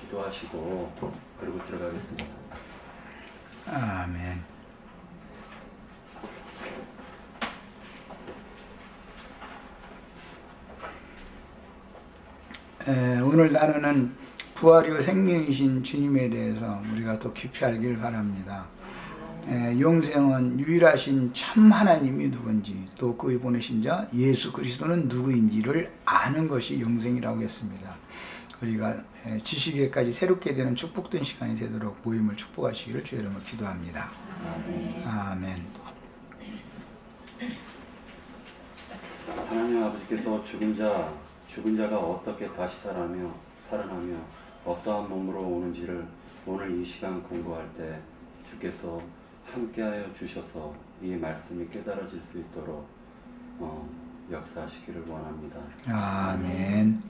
기도하시고 그리고 들어가겠습니다. 아멘. 오늘 나누는 부활이요 생명이신 주님에 대해서 우리가 더 깊이 알길 바랍니다. 영생은 유일하신 참 하나님이 누군지, 또 그의 보내신 자 예수 그리스도는 누구인지를 아는 것이 영생이라고 했습니다. 우리가 지식에까지 새롭게 되는 축복된 시간이 되도록 모임을 축복하시기를 주의 이름으로 기도합니다. 아멘. 하나님 아버지께서 죽은 자가 어떻게 다시 살아나며 어떠한 몸으로 오는지를 오늘 이 시간 공부할 때 주께서 함께하여 주셔서 이 말씀이 깨달아질 수 있도록 역사하시기를 원합니다. 아멘.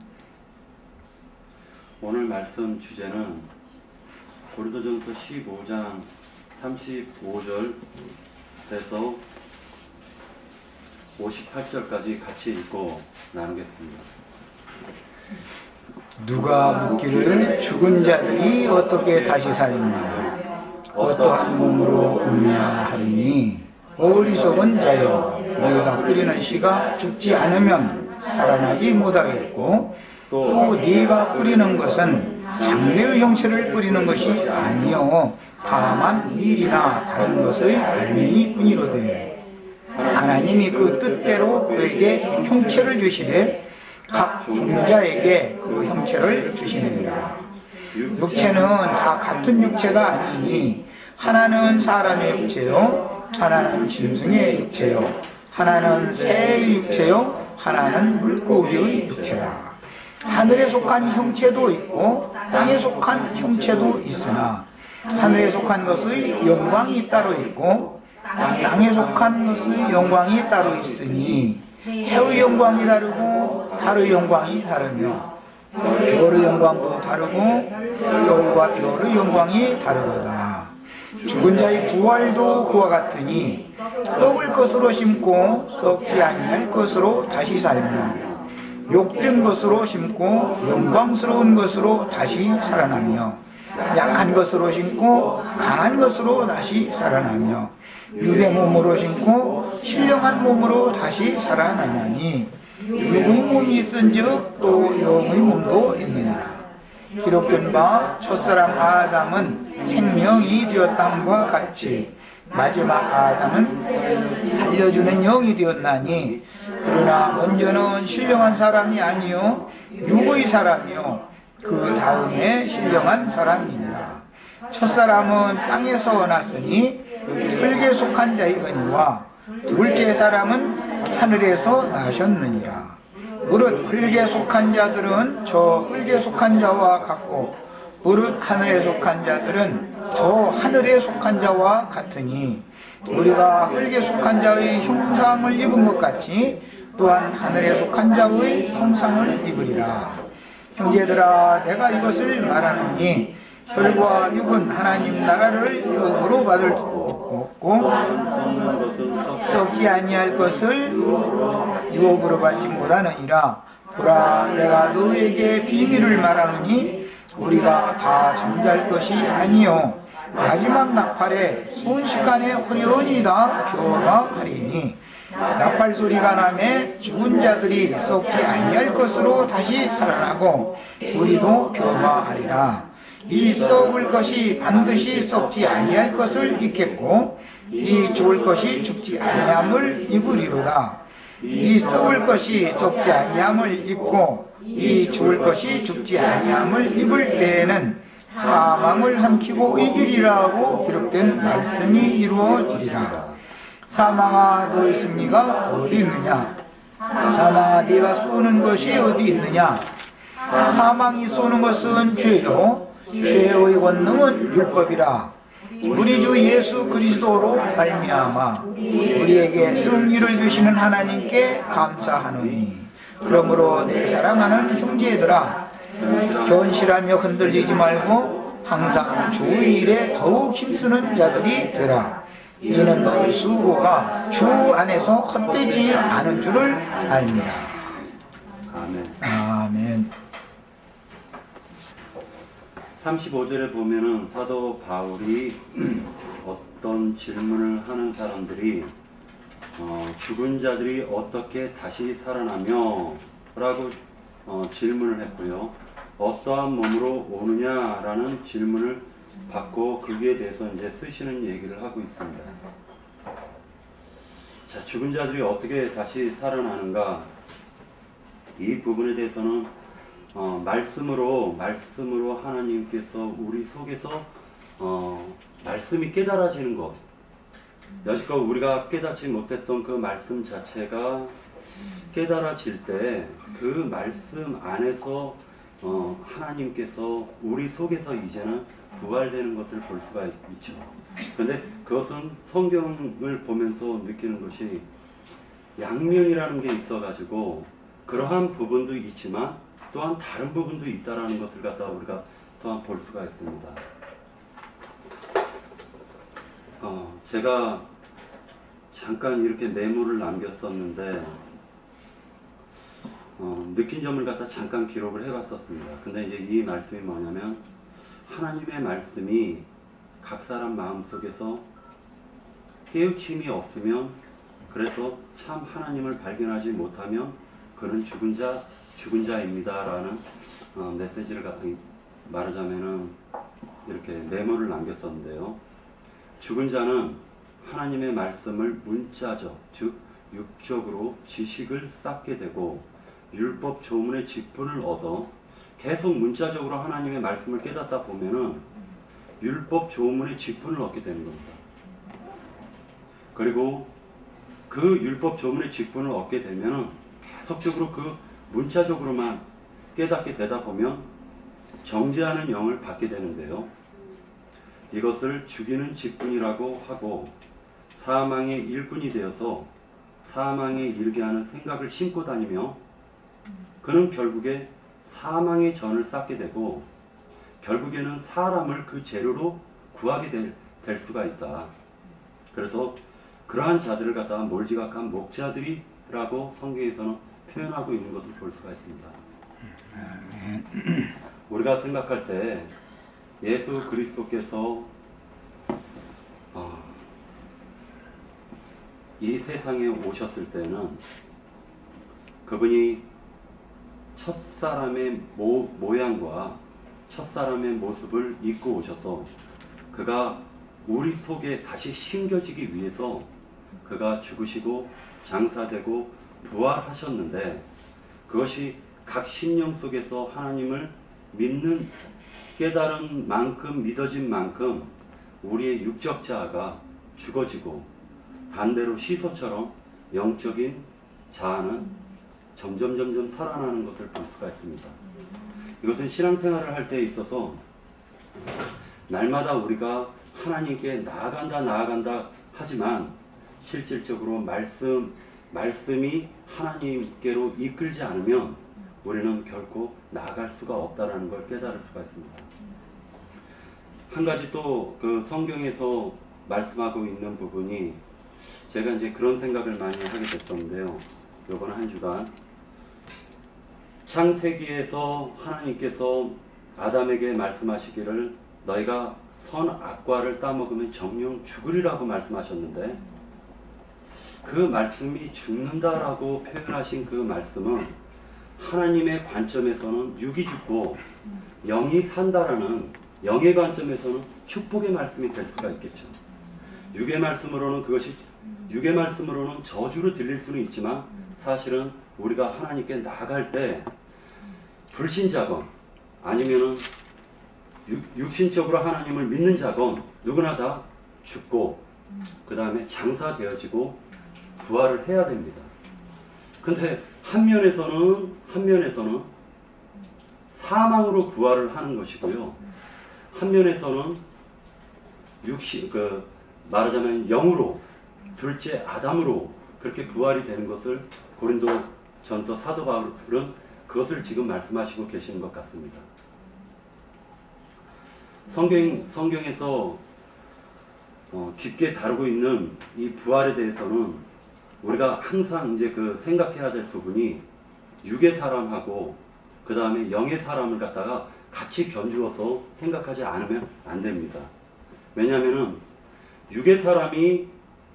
오늘 말씀 주제는 고린도전서 15장 35절에서 58절까지 같이 읽고 나누겠습니다. 누가 묻기를 죽은 자들이 어떻게 다시 살리냐 어떠한 몸으로 오느냐 하리니 어리석은 자여 너희가 뿌리는 씨가 죽지 않으면 살아나지 못하겠고 또 네가 뿌리는 것은 장래의 형체를 뿌리는 것이 아니요 다만 밀이나 다른 것의 알맹이 뿐이로되 하나님이 그 뜻대로 그에게 형체를 주시되 각 종자에게 그 형체를 주시느니라. 육체는 다 같은 육체가 아니니 하나는 사람의 육체요 하나는 짐승의 육체요 하나는 새의 육체요 하나는 물고기의 육체라. 하늘에 속한 형체도 있고 땅에 속한 형체도 있으나 하늘에 속한 것의 영광이 따로 있고 땅에 속한 것의 영광이 따로 있으니 해의 영광이 다르고 달의 영광이 다르며 별의 영광도 다르고 별과 별의 영광이 다르도다. 죽은 자의 부활도 그와 같으니 썩을 것으로 심고 썩지 아니할 것으로 다시 살며 욕된 것으로 심고 영광스러운 것으로 다시 살아나며 약한 것으로 심고 강한 것으로 다시 살아나며 육의 몸으로 심고 신령한 몸으로 다시 살아나나니 육의 몸이 있은즉 또 영의 몸도 있느니라. 기록된 바 첫사람 아담은 생명이 되었다함과 같이 마지막 아담은 살려주는 영이 되었나니 그러나 먼저는 신령한 사람이 아니요 육의 사람이요 그 다음에 신령한 사람이니라. 첫사람은 땅에서 났으니 흙에 속한 자이거니와 둘째 사람은 하늘에서 나셨느니라. 무릇 흙에 속한 자들은 저 흙에 속한 자와 같고 무릇 하늘에 속한 자들은 저 하늘에 속한 자와 같으니 우리가 흙에 속한 자의 형상을 입은 것 같이 또한 하늘에 속한 자의 형상을 입으리라. 형제들아 내가 이것을 말하노니 혈과 육은 하나님 나라를 영으로 받을 수 없고 썩지 아니할 것을 유업으로 받지 못하느니라. 보라 내가 너에게 비밀을 말하노니 우리가 다 잠잘 것이 아니요 마지막 나팔에 순식간에 호련히 다 변화하리니 나팔 소리가 나매 죽은 자들이 썩지 아니할 것으로 다시 살아나고 우리도 변화하리라. 이 썩을 것이 반드시 썩지 아니할 것을 입겠고 이 죽을 것이 죽지 아니함을 입으리로다. 이 썩을 것이 썩지 아니함을 입고 이 죽을 것이 죽지 아니함을 입을 때에는 사망을 삼키고 이기리라고 기록된 말씀이 이루어지리라. 사망아 너의 승리가 어디 있느냐? 사망아 네가 쏘는 것이 어디 있느냐? 사망이 쏘는 것은 죄요 죄의 권능은 율법이라. 우리 주 예수 그리스도로 말미암아 우리에게 승리를 주시는 하나님께 감사하노니 그러므로 내 사랑하는 형제들아 견실하며 흔들리지 말고 항상 주의 일에 더욱 힘쓰는 자들이 되라. 이는 너희 수고가 주 안에서 헛되지 않은 줄을 압니다. 아멘. 아멘. 35절에 보면은 사도 바울이 어떤 질문을 하는 사람들이 죽은 자들이 어떻게 다시 살아나며 라고 질문을 했고요. 어떠한 몸으로 오느냐라는 질문을 받고 거기에 대해서 이제 쓰시는 얘기를 하고 있습니다. 자, 죽은 자들이 어떻게 다시 살아나는가? 이 부분에 대해서는 말씀으로 하나님께서 우리 속에서 말씀이 깨달아지는 것, 여지껏 우리가 깨닫지 못했던 그 말씀 자체가 깨달아질 때 그 말씀 안에서 하나님께서 우리 속에서 이제는 부활되는 것을 볼 수가 있죠. 그런데 그것은 성경을 보면서 느끼는 것이 양면이라는 게 있어가지고 그러한 부분도 있지만 또한 다른 부분도 있다라는 것을 갖다 우리가 또한 볼 수가 있습니다. 제가 잠깐 이렇게 메모를 남겼었는데 느낀 점을 갖다 잠깐 기록을 해봤었습니다. 근데 이제 이 말씀이 뭐냐면 하나님의 말씀이 각 사람 마음속에서 깨우침이 없으면, 그래서 참 하나님을 발견하지 못하면 그는 죽은 자입니다 라는 메시지를 말하자면은 이렇게 메모를 남겼었는데요. 죽은 자는 하나님의 말씀을 문자적, 즉 육적으로 지식을 쌓게 되고 율법 조문의 직분을 얻어 계속 문자적으로 하나님의 말씀을 깨닫다 보면은 율법 조문의 직분을 얻게 되는 겁니다. 그리고 그 율법 조문의 직분을 얻게 되면은 계속적으로 그 문자적으로만 깨닫게 되다 보면 정죄하는 영을 받게 되는데요. 이것을 죽이는 직분이라고 하고 사망의 일꾼이 되어서 사망에 이르게 하는 생각을 심고 다니며 그는 결국에 사망의 전을 쌓게 되고 결국에는 사람을 그 재료로 구하게 될 수가 있다. 그래서 그러한 자들을 갖다가 몰지각한 목자들이라고 성경에서는 표현하고 있는 것을 볼 수가 있습니다. 우리가 생각할 때 예수 그리스도께서 이 세상에 오셨을 때는 그분이 첫사람의 모양과 첫사람의 모습을 입고 오셔서 그가 우리 속에 다시 심겨지기 위해서 그가 죽으시고 장사되고 부활하셨는데, 그것이 각 심령 속에서 하나님을 믿는 깨달은 만큼, 믿어진 만큼 우리의 육적 자아가 죽어지고 반대로 시소처럼 영적인 자아는 점점 살아나는 것을 볼 수가 있습니다. 이것은 신앙생활을 할 때 있어서 날마다 우리가 하나님께 나아간다 하지만 실질적으로 말씀이 하나님께로 이끌지 않으면 우리는 결코 나아갈 수가 없다라는 걸 깨달을 수가 있습니다. 한 가지 또 그 성경에서 말씀하고 있는 부분이, 제가 이제 그런 생각을 많이 하게 됐었는데요. 이번 한 주간 창세기에서 하나님께서 아담에게 말씀하시기를 너희가 선악과를 따먹으면 정령 죽으리라고 말씀하셨는데, 그 말씀이 죽는다라고 표현하신 그 말씀은 하나님의 관점에서는 육이 죽고 영이 산다라는 영의 관점에서는 축복의 말씀이 될 수가 있겠죠. 육의 말씀으로는 저주로 들릴 수는 있지만 사실은 우리가 하나님께 나아갈 때 불신자건 아니면은 육신적으로 하나님을 믿는 자건 누구나 다 죽고 그 다음에 장사되어지고 부활을 해야 됩니다. 근데 한면에서는 사망으로 부활을 하는 것이고요. 한면에서는 말하자면 영으로, 둘째 아담으로 그렇게 부활이 되는 것을 고린도전서 사도 바울은 그것을 지금 말씀하시고 계시는 것 같습니다. 성경에서 깊게 다루고 있는 이 부활에 대해서는 우리가 항상 이제 생각해야 될 부분이 육의 사람하고 그 다음에 영의 사람을 갖다가 같이 견주어서 생각하지 않으면 안 됩니다. 왜냐하면 육의 사람이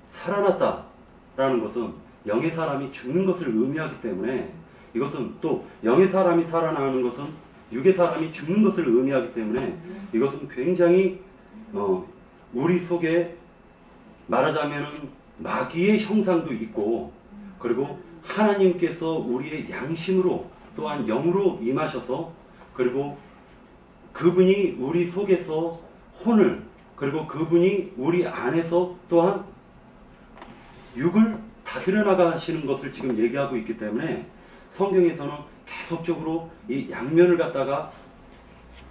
살아났다라는 것은 영의 사람이 죽는 것을 의미하기 때문에, 이것은 또 영의 사람이 살아나는 것은 육의 사람이 죽는 것을 의미하기 때문에, 이것은 굉장히 우리 속에 말하자면 마귀의 형상도 있고, 그리고 하나님께서 우리의 양심으로 또한 영으로 임하셔서, 그리고 그분이 우리 속에서 혼을, 그리고 그분이 우리 안에서 또한 육을 다스려 나가시는 것을 지금 얘기하고 있기 때문에, 성경에서는 계속적으로 이 양면을 갖다가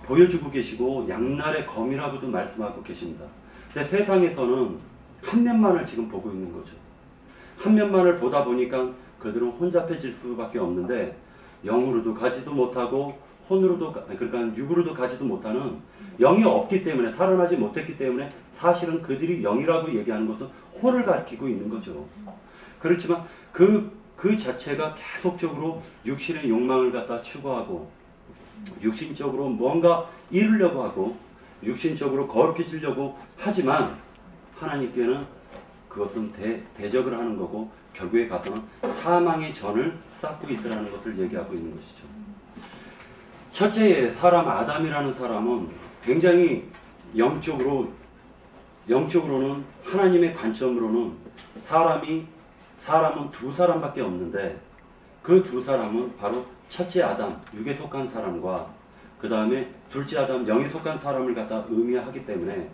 보여주고 계시고 양날의 검이라고도 말씀하고 계십니다. 근데 세상에서는 한 면만을 지금 보고 있는 거죠. 한 면만을 보다 보니까 그들은 혼잡해질 수밖에 없는데, 영으로도 가지도 못하고 혼으로도, 그러니까 육으로도 가지도 못하는, 영이 없기 때문에, 살아나지 못했기 때문에 사실은 그들이 영이라고 얘기하는 것은 혼을 가리키고 있는 거죠. 그렇지만 그 자체가 계속적으로 육신의 욕망을 갖다 추구하고, 육신적으로 뭔가 이루려고 하고, 육신적으로 거룩해지려고 하지만, 하나님께는 그것은 대적을 하는 거고, 결국에 가서는 사망의 전을 쌓고 있다는 것을 얘기하고 있는 것이죠. 첫째 사람 아담이라는 사람은 굉장히 영적으로는, 하나님의 관점으로는 사람은 두 사람밖에 없는데, 그 두 사람은 바로 첫째 아담, 육에 속한 사람과 그 다음에 둘째 아담, 영에 속한 사람을 갖다 의미하기 때문에,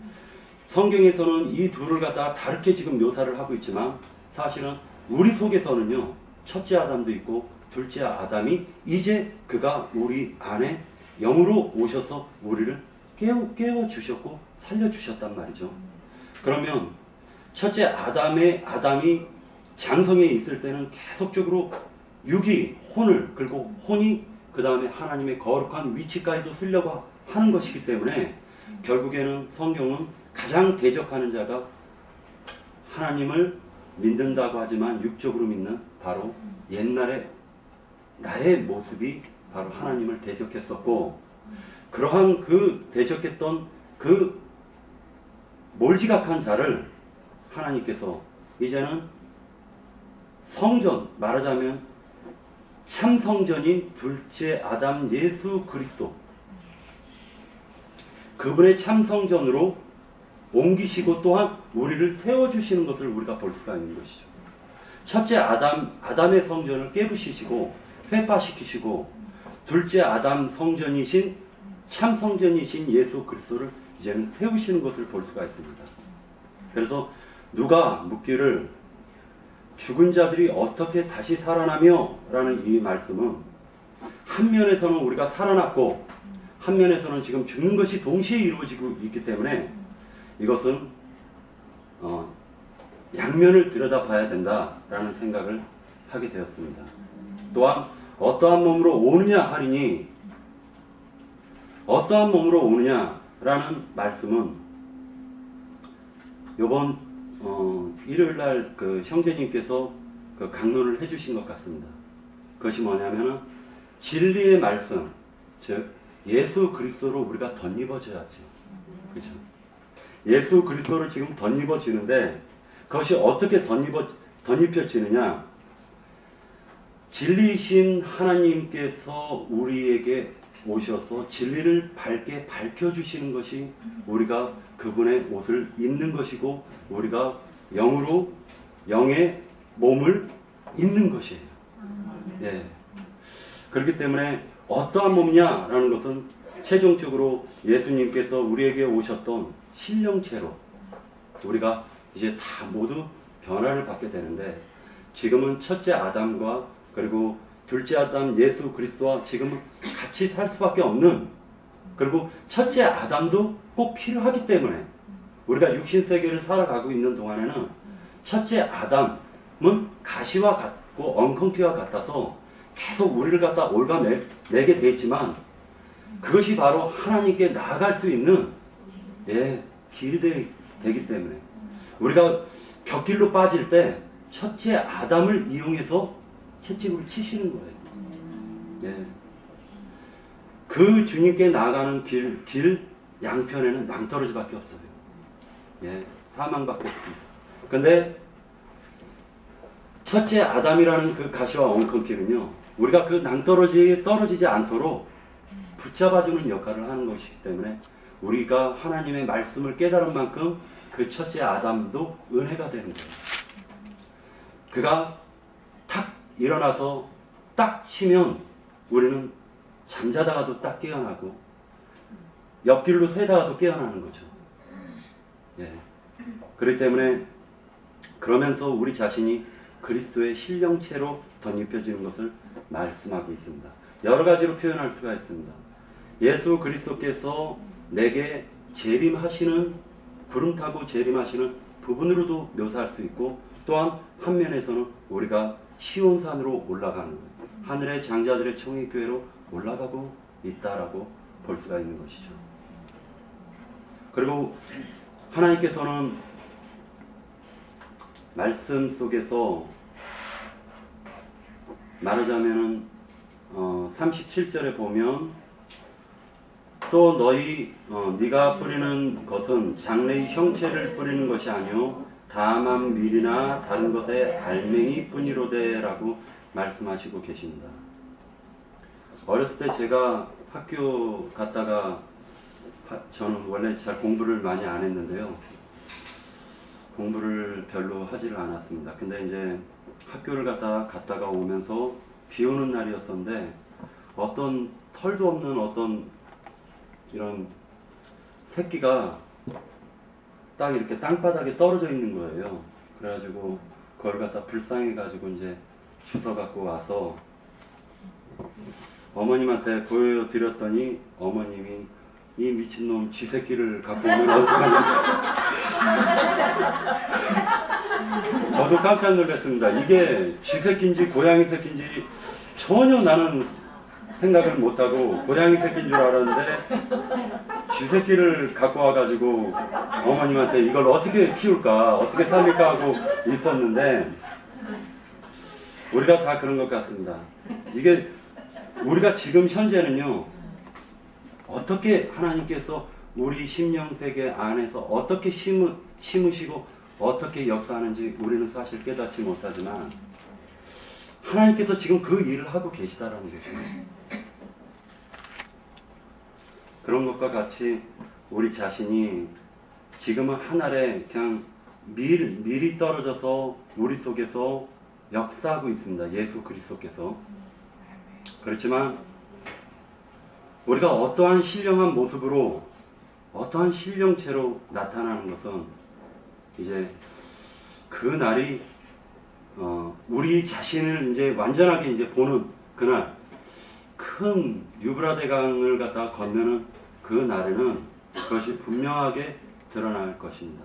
성경에서는 이 둘을 갖다가 다르게 지금 묘사를 하고 있지만, 사실은 우리 속에서는요, 첫째 아담도 있고 둘째 아담이 이제 그가 우리 안에 영으로 오셔서 우리를 깨워주셨고 살려주셨단 말이죠. 그러면 첫째 아담이 장성에 있을 때는 계속적으로 육이 혼을, 그리고 혼이 그 다음에 하나님의 거룩한 위치까지도 쓰려고 하는 것이기 때문에, 결국에는 성경은 가장 대적하는 자가 하나님을 믿는다고 하지만 육적으로 믿는, 바로 옛날에 나의 모습이 바로 하나님을 대적했었고, 그러한 그 대적했던 그 몰지각한 자를 하나님께서 이제는 성전, 말하자면 참 성전인 둘째 아담 예수 그리스도, 그분의 참 성전으로 옮기시고 또한 우리를 세워주시는 것을 우리가 볼 수가 있는 것이죠. 첫째 아담의 성전을 깨부시시고 회파시키시고, 둘째 아담 성전이신 참 성전이신 예수 그리스도를 이제는 세우시는 것을 볼 수가 있습니다. 그래서 누가 묻기를 죽은 자들이 어떻게 다시 살아나며? 라는 이 말씀은, 한 면에서는 우리가 살아났고 한 면에서는 지금 죽는 것이 동시에 이루어지고 있기 때문에, 이것은 양면을 들여다봐야 된다라는 생각을 하게 되었습니다. 또한 어떠한 몸으로 오느냐 하리니, 어떠한 몸으로 오느냐라는 말씀은 이번 일요일날 그 형제님께서 그 강론을 해주신 것 같습니다. 그것이 뭐냐면은 진리의 말씀, 즉 예수 그리스도로 우리가 덧입어져야죠. 그렇죠? 예수 그리스도를 지금 덧입어지는데, 그것이 어떻게 덧입혀지느냐? 진리이신 하나님께서 우리에게 오셔서 진리를 밝게 밝혀주시는 것이 우리가 그분의 옷을 입는 것이고, 우리가 영으로 영의 몸을 입는 것이에요. 예. 그렇기 때문에 어떠한 몸이냐라는 것은 최종적으로 예수님께서 우리에게 오셨던 신령체로 우리가 이제 다 모두 변화를 받게 되는데, 지금은 첫째 아담과 그리고 둘째 아담 예수 그리스도와 지금은 같이 살 수밖에 없는, 그리고 첫째 아담도 꼭 필요하기 때문에 우리가 육신 세계를 살아가고 있는 동안에는 첫째 아담은 가시와 같고 엉겅퀴와 같아서 계속 우리를 갖다 올가매게 돼 있지만, 그것이 바로 하나님께 나아갈 수 있는 길이 되기 때문에, 우리가 곁길로 빠질 때 첫째 아담을 이용해서 채찍으로 치시는 거예요. 그 주님께 나아가는 길 양편에는 낭떠러지밖에 없어요. 예, 사망밖에 없습니다. 근데 첫째 아담이라는 그 가시와 엉겅길은요, 우리가 그 낭떠러지에 떨어지지 않도록 붙잡아주는 역할을 하는 것이기 때문에 우리가 하나님의 말씀을 깨달은 만큼 그 첫째 아담도 은혜가 되는 거예요. 그가 탁 일어나서 딱 치면 우리는 잠자다가도 딱 깨어나고 옆길로 새다가도 깨어나는 거죠. 예. 그렇기 때문에 그러면서 우리 자신이 그리스도의 신령체로 덧입혀지는 것을 말씀하고 있습니다. 여러 가지로 표현할 수가 있습니다. 예수 그리스도께서 내게 재림하시는, 구름 타고 재림하시는 부분으로도 묘사할 수 있고, 또한 한 면에서는 우리가 시온산으로 올라가는 거예요. 하늘의 장자들의 총회교회로 올라가고 있다라고 볼 수가 있는 것이죠. 그리고 하나님께서는 말씀 속에서 말하자면은 37절에 보면 또 너희 네가 뿌리는 것은 장래의 형체를 뿌리는 것이 아니요 다만 밀이나 다른 것의 알맹이 뿐이로되라고 말씀하시고 계십니다. 어렸을 때 제가 학교 갔다가 저는 원래 잘 공부를 많이 안 했는데요. 공부를 별로 하지를 않았습니다. 근데 이제 학교를 갔다가 오면서 비 오는 날이었었는데 어떤 털도 없는 어떤 이런 새끼가 딱 이렇게 땅바닥에 떨어져 있는 거예요. 그래가지고 그걸 갖다 불쌍해가지고 이제 주워 갖고 와서 어머님한테 보여드렸더니 어머님이 이 미친놈 쥐새끼를 갖고 오면 어떡하냐. 저도 깜짝 놀랐습니다. 이게 쥐새끼인지 고양이 새끼인지 전혀 나는 생각을 못하고 고양이 새끼인 줄 알았는데 쥐새끼를 갖고 와가지고 어머님한테 이걸 어떻게 키울까 어떻게 살릴까 하고 있었는데, 우리가 다 그런 것 같습니다. 이게 우리가 지금 현재는요, 어떻게 하나님께서 우리 심령세계 안에서 어떻게 심으시고 어떻게 역사하는지 우리는 사실 깨닫지 못하지만 하나님께서 지금 그 일을 하고 계시다라는 거죠. 그런 것과 같이 우리 자신이 지금은 하늘에 그냥 밀이 떨어져서 우리 속에서 역사하고 있습니다. 예수 그리스도께서. 그렇지만 우리가 어떠한 신령한 모습으로 어떠한 신령체로 나타나는 것은 이제 그 날이 우리 자신을 이제 완전하게 이제 보는 그날, 큰 유브라데강을 갖다가 건너는 그 날에는 그것이 분명하게 드러날 것입니다.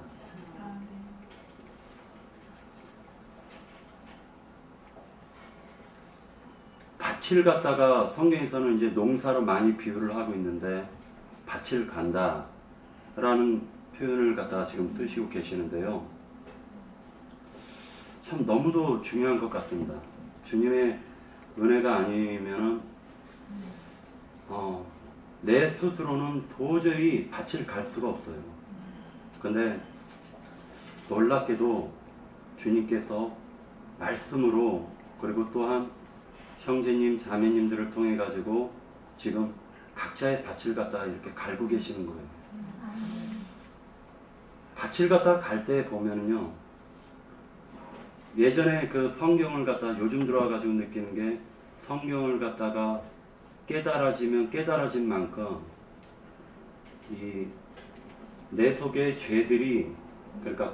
밭을 갖다가 성경에서는 이제 농사로 많이 비유를 하고 있는데 밭을 간다 라는 표현을 갖다가 지금 쓰시고 계시는데요. 참 너무도 중요한 것 같습니다. 주님의 은혜가 아니면은 내 스스로는 도저히 밭을 갈 수가 없어요. 근데 놀랍게도 주님께서 말씀으로, 그리고 또한 형제님 자매님들을 통해 가지고 지금 각자의 밭을 갖다가 이렇게 갈고 계시는 거예요. 밭을 갖다가 갈 때 보면은요, 예전에 그 성경을 갖다가 요즘 들어와 가지고 느끼는 게, 성경을 갖다가 깨달아지면 깨달아진 만큼 이 내 속의 죄들이, 그러니까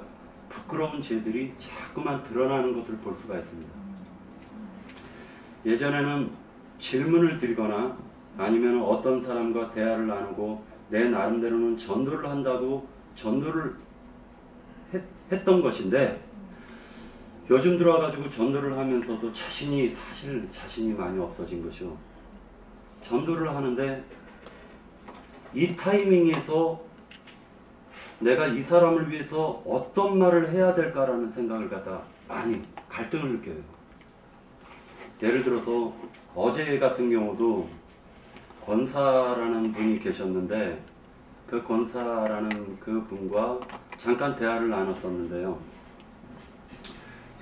부끄러운 죄들이 자꾸만 드러나는 것을 볼 수가 있습니다. 예전에는 질문을 드리거나 아니면 어떤 사람과 대화를 나누고 내 나름대로는 전도를 한다고 전도를 했던 것인데, 요즘 들어와가지고 전도를 하면서도 사실 자신이 많이 없어진 것이요. 전도를 하는데 이 타이밍에서 내가 이 사람을 위해서 어떤 말을 해야 될까라는 생각을 갖다 많이 갈등을 느껴요. 예를 들어서 어제 같은 경우도 권사라는 분이 계셨는데 그 권사라는 그 분과 잠깐 대화를 나눴었는데요.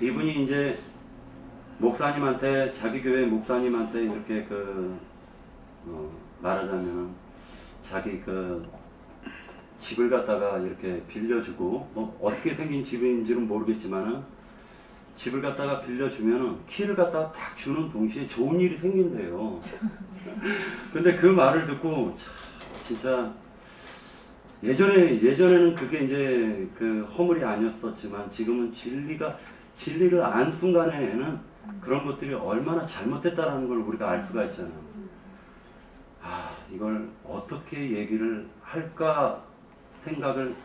이분이 이제 목사님한테, 자기 교회 목사님한테 이렇게 말하자면은 자기 집을 갖다가 이렇게 빌려주고, 어떻게 생긴 집인지는 모르겠지만은 집을 갖다가 빌려주면은 키를 갖다가 딱 주는 동시에 좋은 일이 생긴대요. 근데 그 말을 듣고 참 진짜 예전에는 그게 이제 허물이 아니었었지만 지금은 진리를 안 순간에는 그런 것들이 얼마나 잘못됐다라는 걸 우리가 알 수가 있잖아요. 이걸 어떻게 얘기를 할까 생각을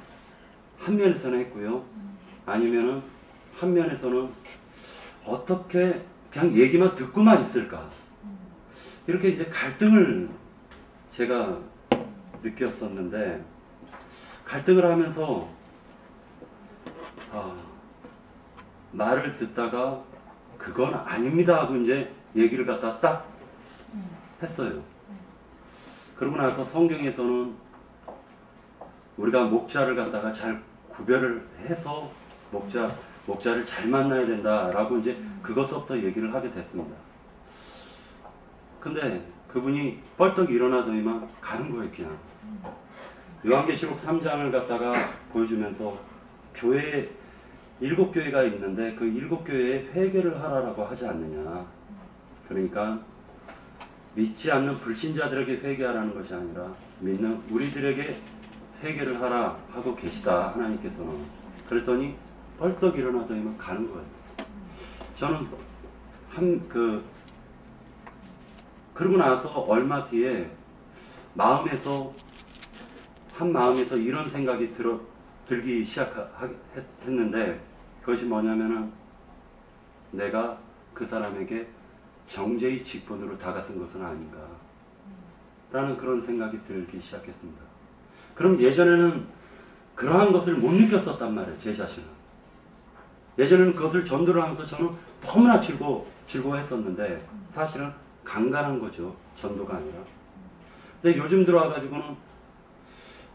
한 면에서는 했고요. 아니면은 한 면에서는 어떻게 그냥 얘기만 듣고만 있을까. 이렇게 이제 갈등을 제가 느꼈었는데, 갈등을 하면서 말을 듣다가 그건 아닙니다 하고 이제 얘기를 갖다 딱 했어요. 그러고 나서 성경에서는 우리가 목자를 갖다가 잘 구별을 해서 목자를 잘 만나야 된다라고 이제 그것부터 얘기를 하게 됐습니다. 근데 그분이 벌떡 일어나더니만 가는 거예요, 그냥. 요한계시록 3장을 갖다가 보여주면서 교회 7교회가 있는데 그 7교회에 회개를 하라라고 하지 않느냐. 그러니까 믿지 않는 불신자들에게 회개하라는 것이 아니라 믿는 우리들에게 회개를 하라 하고 계시다, 하나님께서는. 그랬더니 벌떡 일어나더니만 가는 거예요. 저는 그러고 나서 얼마 뒤에 한 마음에서 이런 생각이 들기 시작했는데, 그것이 뭐냐면은 내가 그 사람에게 정죄의 직분으로 다가선 것은 아닌가 라는 그런 생각이 들기 시작했습니다. 그럼 예전에는 그러한 것을 못 느꼈었단 말이에요, 제 자신은. 예전에는 그것을 전도를 하면서 저는 너무나 즐거워했었는데 사실은 강간한 거죠, 전도가 아니라. 근데 요즘 들어와가지고는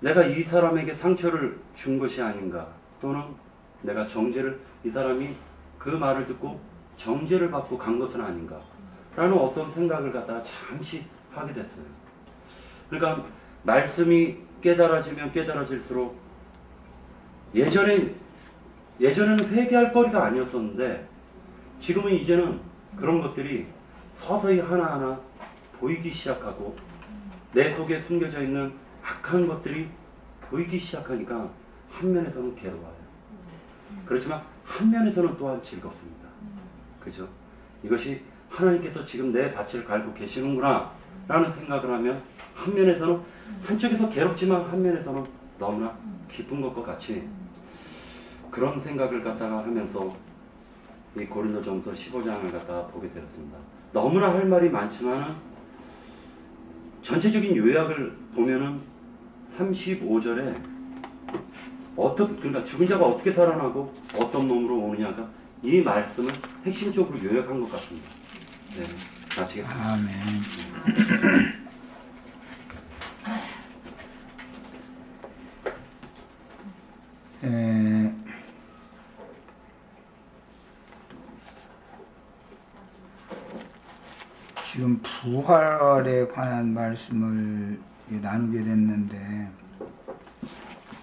내가 이 사람에게 상처를 준 것이 아닌가, 또는 내가 이 사람이 그 말을 듣고 정죄를 받고 간 것은 아닌가 라는 어떤 생각을 갖다가 잠시 하게 됐어요. 그러니까 말씀이 깨달아지면 깨달아질수록 예전에는 회개할 거리가 아니었었는데 지금은 이제는 그런 것들이 서서히 하나하나 보이기 시작하고 내 속에 숨겨져 있는 악한 것들이 보이기 시작하니까 한 면에서는 괴로워요. 그렇지만 한 면에서는 또한 즐겁습니다. 그죠? 이것이 하나님께서 지금 내 밭을 갈고 계시는구나 라는 생각을 하면 한 면에서는, 한쪽에서 괴롭지만 한 면에서는 너무나 기쁜 것과 같이 그런 생각을 갖다가 하면서 이 고린도전서 15장을 갖다가 보게 되었습니다. 너무나 할 말이 많지만 전체적인 요약을 보면은 35절에 그러니까 죽은 자가 어떻게 살아나고 어떤 몸으로 오느냐가 이 말씀을 핵심적으로 요약한 것 같습니다. 네, 마치겠습니다. 아멘. 지금 부활에 관한 말씀을 나누게 됐는데,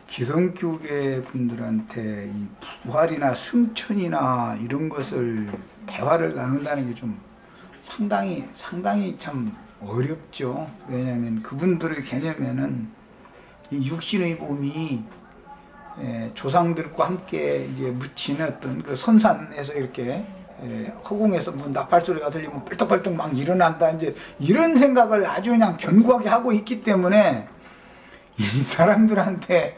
기성교계 분들한테 이 부활이나 승천이나 이런 것을 대화를 나눈다는 게 좀 상당히 참 어렵죠. 왜냐하면 그분들의 개념에는 이 육신의 몸이 조상들과 함께 이제 묻힌 어떤 그 선산에서 이렇게 허공에서 뭐 나팔 소리가 들리면 벌떡벌떡 막 일어난다, 이제 이런 생각을 아주 그냥 견고하게 하고 있기 때문에 이 사람들한테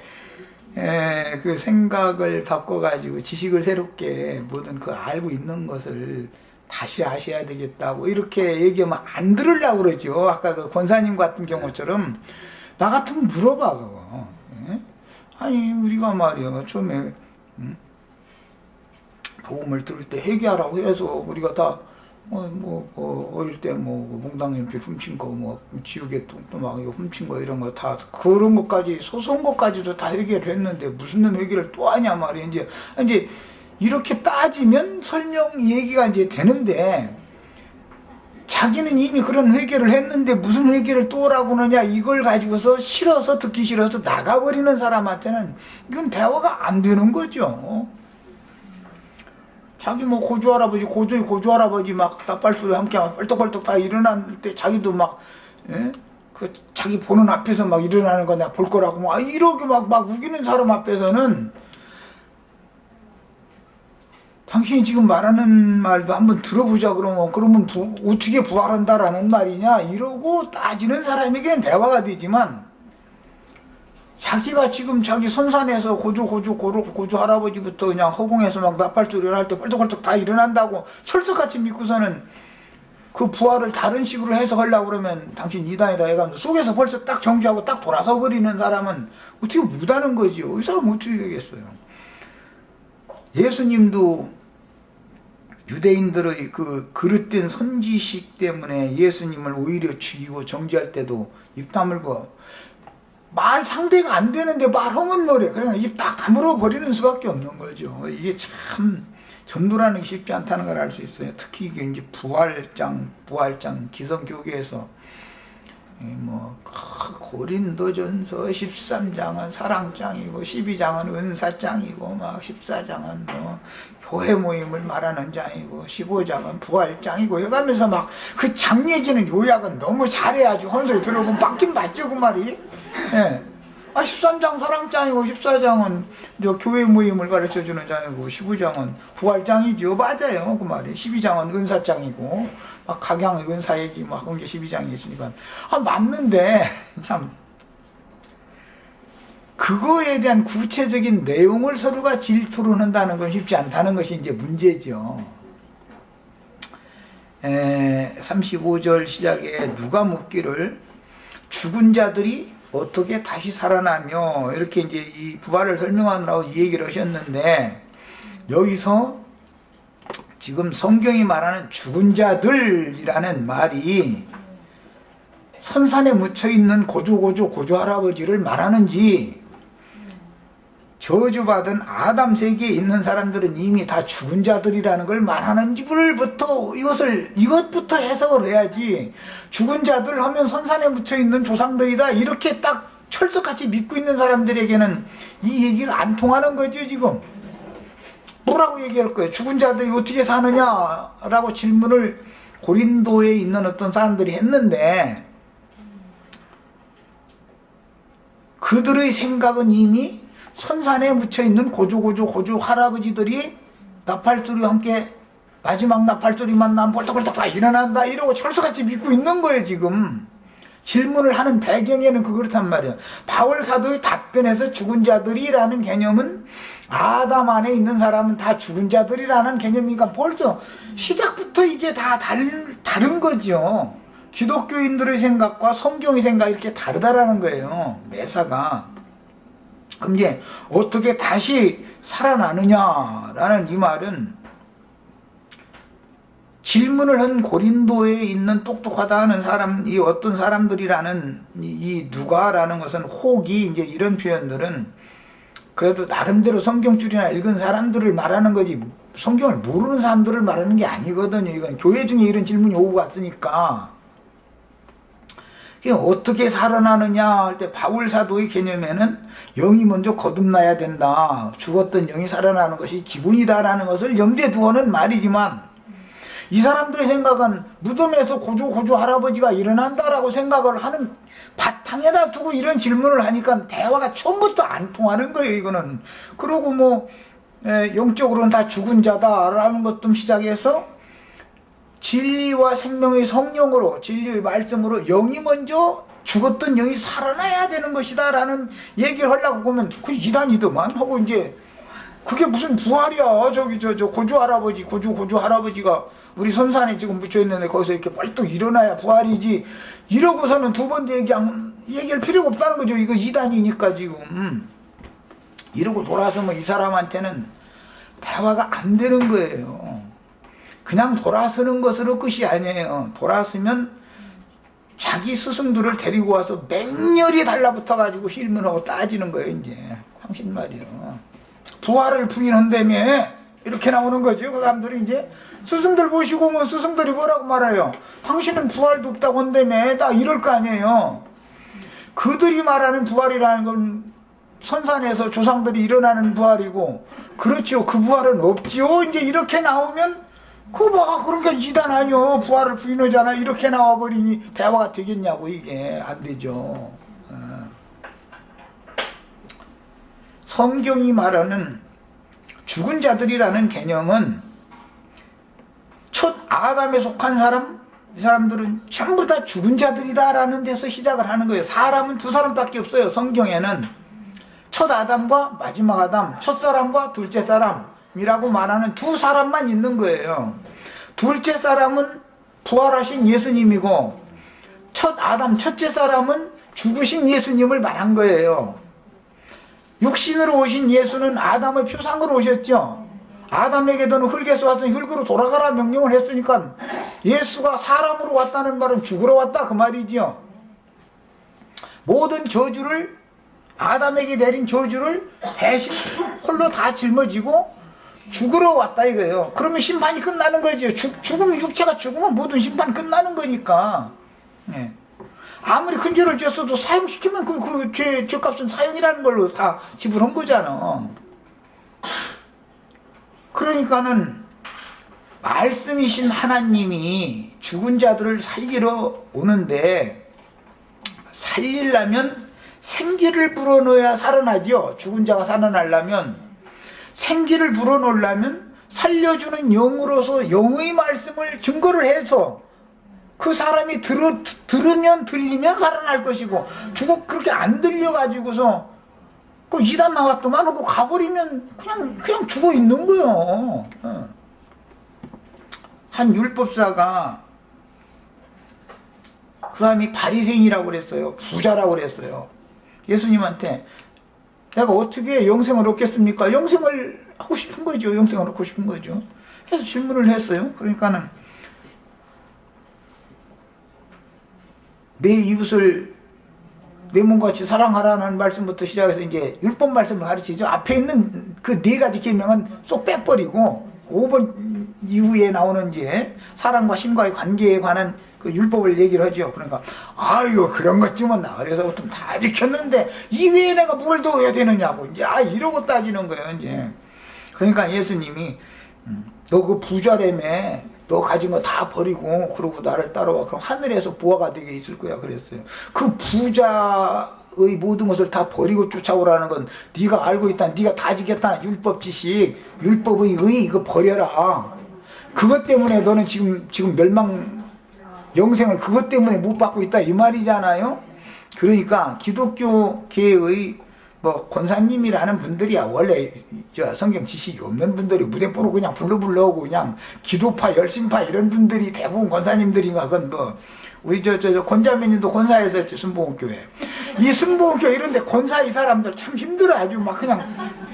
그 생각을 바꿔가지고 지식을 새롭게 뭐든 그 알고 있는 것을 다시 아셔야 되겠다고 이렇게 얘기하면 안 들으려고 그러죠. 아까 그 권사님 같은 경우처럼 나 같으면 물어봐 그거. 아니 우리가 말이야 처음에 복음을 들을 때 회개하라고 해서 우리가 다 어릴 때 몽당연필 훔친 거, 지우개 또 막 이거 훔친 거 이런 거 다 그런 것까지 소소한 것까지도 다 해결했는데 무슨 놈 해결을 또 하냐 말이야. 이제 이렇게 따지면 설명 얘기가 이제 되는데 자기는 이미 그런 회개를 했는데 무슨 회개를 또 하라고 하느냐 이걸 가지고서 싫어서 듣기 싫어서 나가버리는 사람한테는 이건 대화가 안 되는 거죠. 자기 고조 할아버지 막 나팔소리 함께 벌떡벌떡 다 일어날 때 자기도 막 자기 보는 앞에서 막 일어나는 거 내가 볼 거라고 막 이렇게 막 우기는 사람 앞에서는 당신이 지금 말하는 말도 한번 들어보자 그러면 어떻게 부활한다라는 말이냐 이러고 따지는 사람에게는 대화가 되지만 자기가 지금 자기 선산에서 고조 할아버지부터 그냥 허공에서 막 나팔소리를 할 때 벌떡벌떡 다 일어난다고 철석같이 믿고서는 그 부활을 다른 식으로 해석하려고 그러면 당신 이단이다 해가면서 속에서 벌써 딱 정지하고 딱 돌아서 버리는 사람은 어떻게 못하는 거지요. 이 사람은 어떻게 되겠어요. 예수님도 유대인들의 그 그릇된 선지식 때문에 예수님을 오히려 죽이고 정지할 때도 입 다물고 말 상대가 안 되는데 말하면 뭐래. 그러니까 입 딱 다물어 버리는 수밖에 없는 거죠. 이게 참 전도라는 게 쉽지 않다는 걸 알 수 있어요. 특히 이게 이제 부활장 기성교계에서 고린도전서 13장은 사랑장이고 12장은 은사장이고 막 14장은 교회 모임을 말하는 장이고 15장은 부활장이고 해가면서 막 그 장 얘기는 요약은 너무 잘해야지 혼소리 들어보면 맞긴 맞죠 그 말이. 예. 13장 사랑장이고 14장은 교회 모임을 가르쳐주는 장이고 15장은 부활장이죠. 맞아요 그 말이. 12장은 은사장이고 막 각양 은사 얘기 막 그런 게 12장이 있으니까 맞는데 참 그거에 대한 구체적인 내용을 서로가 질투를 한다는 건 쉽지 않다는 것이 이제 문제죠. 35절 시작에 누가 묻기를 죽은 자들이 어떻게 다시 살아나며 이렇게 이제 이 부활을 설명하느라고 이 얘기를 하셨는데 여기서 지금 성경이 말하는 죽은 자들이라는 말이 선산에 묻혀있는 고조 할아버지를 말하는지 저주받은 아담 세계에 있는 사람들은 이미 다 죽은 자들이라는 걸 말하는지부터 이것부터 해석을 해야지. 죽은 자들 하면 선산에 묻혀있는 조상들이다 이렇게 딱 철석같이 믿고 있는 사람들에게는 이 얘기가 안 통하는 거죠. 지금 뭐라고 얘기할 거예요? 죽은 자들이 어떻게 사느냐라고 질문을 고린도에 있는 어떤 사람들이 했는데 그들의 생각은 이미 선산에 묻혀있는 고조 할아버지들이 나팔소리와 함께 마지막 나팔소리만 나면 벌떡벌떡 다 일어난다 이러고 철석같이 믿고 있는 거예요. 지금 질문을 하는 배경에는 그렇단 말이에요. 바울 사도의 답변에서 죽은 자들이라는 개념은 아담 안에 있는 사람은 다 죽은 자들이라는 개념이니까 벌써 시작부터 이게 다 다른 거죠. 기독교인들의 생각과 성경의 생각이 이렇게 다르다라는 거예요. 매사가. 그럼 이제 어떻게 다시 살아나느냐라는 이 말은 질문을 한 고린도에 있는 똑똑하다 하는 사람, 이 어떤 사람들이라는 이 누가라는 것은 혹이 이제 이런 표현들은 그래도 나름대로 성경줄이나 읽은 사람들을 말하는 거지 성경을 모르는 사람들을 말하는 게 아니거든요. 이건 교회 중에 이런 질문이 오고 갔으니까. 어떻게 살아나느냐 할 때 바울 사도의 개념에는 영이 먼저 거듭나야 된다. 죽었던 영이 살아나는 것이 기본이다라는 것을 염두에 두어는 말이지만 이 사람들의 생각은 무덤에서 고조 할아버지가 일어난다라고 생각을 하는 바탕에다 두고 이런 질문을 하니까 대화가 처음부터 안 통하는 거예요. 이거는. 그리고 영적으로는 다 죽은 자다라는 것도 시작해서 진리와 생명의 성령으로 진리의 말씀으로 영이 먼저 죽었던 영이 살아나야 되는 것이다 라는 얘기를 하려고 보면 그 이단이더만 하고 이제 그게 무슨 부활이야. 저 고조 할아버지가 우리 선산에 지금 묻혀있는데 거기서 이렇게 벌떡 일어나야 부활이지 이러고서는 두 번 얘기할 필요가 없다는 거죠. 이거 이단이니까 지금 이러고 돌아서면 이 사람한테는 대화가 안 되는 거예요. 그냥 돌아서는 것으로 끝이 아니에요. 돌아서면 자기 스승들을 데리고 와서 맹렬히 달라붙어가지고 실문하고 따지는 거예요. 이제 당신 말이요. 부활을 부인한다며 이렇게 나오는 거죠. 그 사람들이 이제 스승들 보시고 뭐 스승들이 뭐라고 말해요. 당신은 부활도 없다고 한다며 다 이럴 거 아니에요. 그들이 말하는 부활이라는 건 선산에서 조상들이 일어나는 부활이고 그렇죠. 그 부활은 없지요. 이제 이렇게 나오면 그거 봐 그런 게 이단 아니요. 부활을 부인하잖아. 이렇게 나와버리니 대화가 되겠냐고. 이게 안 되죠. 성경이 말하는 죽은 자들이라는 개념은 첫 아담에 속한 사람, 이 사람들은 전부 다 죽은 자들이다 라는 데서 시작을 하는 거예요. 사람은 두 사람밖에 없어요. 성경에는 첫 아담과 마지막 아담, 첫 사람과 둘째 사람이라고 말하는 두 사람만 있는 거예요. 둘째 사람은 부활하신 예수님이고 첫 아담, 첫째 사람은 죽으신 예수님을 말한 거예요. 육신으로 오신 예수는 아담의 표상으로 오셨죠. 아담에게도는 흙에서 와서 흙으로 돌아가라 명령을 했으니까 예수가 사람으로 왔다는 말은 죽으러 왔다 그 말이죠. 모든 저주를 아담에게 내린 저주를 대신 홀로 다 짊어지고 죽으러 왔다 이거예요. 그러면 심판이 끝나는 거죠. 죽으면 육체가 죽으면 모든 심판 끝나는 거니까. 네. 아무리 큰 죄를 졌어도 사형시키면 그 죄값은 사형이라는 걸로 다 지불한 거잖아. 그러니까는 말씀이신 하나님이 죽은 자들을 살리러 오는데 살리려면 생기를 불어넣어야 살아나죠. 죽은 자가 살아나려면 생기를 불어넣으려면 살려주는 영으로서 영의 말씀을 증거를 해서 그 사람이 들으면 들리면 살아날 것이고 그렇게 안 들려가지고서 그 이단 나왔더만 하고 가버리면 그냥 죽어 있는 거요. 한 율법사가 그 사람이 바리새인이라고 그랬어요. 부자라고 그랬어요. 예수님한테 내가 어떻게 영생을 얻겠습니까? 영생을 하고 싶은 거죠. 영생을 얻고 싶은 거죠. 그래서 질문을 했어요. 그러니까는 내 이웃을 내 몸같이 사랑하라는 말씀부터 시작해서 이제 율법 말씀을 가르치죠. 앞에 있는 그 네 가지 계명은 쏙 빼버리고 5번 이후에 나오는 이제 사랑과 신과의 관계에 관한 그 율법을 얘기를 하죠. 그러니까 아유 그런 것쯤은 나 어려서부터 다 지켰는데 이 외에 내가 뭘 더 해야 되느냐고 이제 이러고 따지는 거예요. 이제 그러니까 예수님이 너 그 부자라며 너 가진 거 다 버리고 그러고 나를 따라와. 그럼 하늘에서 부하가 되게 있을 거야 그랬어요. 그 부자의 모든 것을 다 버리고 쫓아오라는 건 네가 알고 있다. 네가 다 지켰다. 율법 지식, 율법의 의 이거 버려라. 그것 때문에 너는 지금 멸망 영생을 그것 때문에 못 받고 있다 이 말이잖아요. 그러니까 기독교계의 뭐 권사님이라는 분들이야 원래 저 성경 지식이 없는 분들이 무대뽀로 그냥 불러오고 그냥 기도파 열심파 이런 분들이 대부분 권사님들인가. 그건 뭐 우리 저 권자매님도 권사에서 순복음교회 이 순복음교회 이런데 권사 이 사람들 참 힘들어. 아주 막 그냥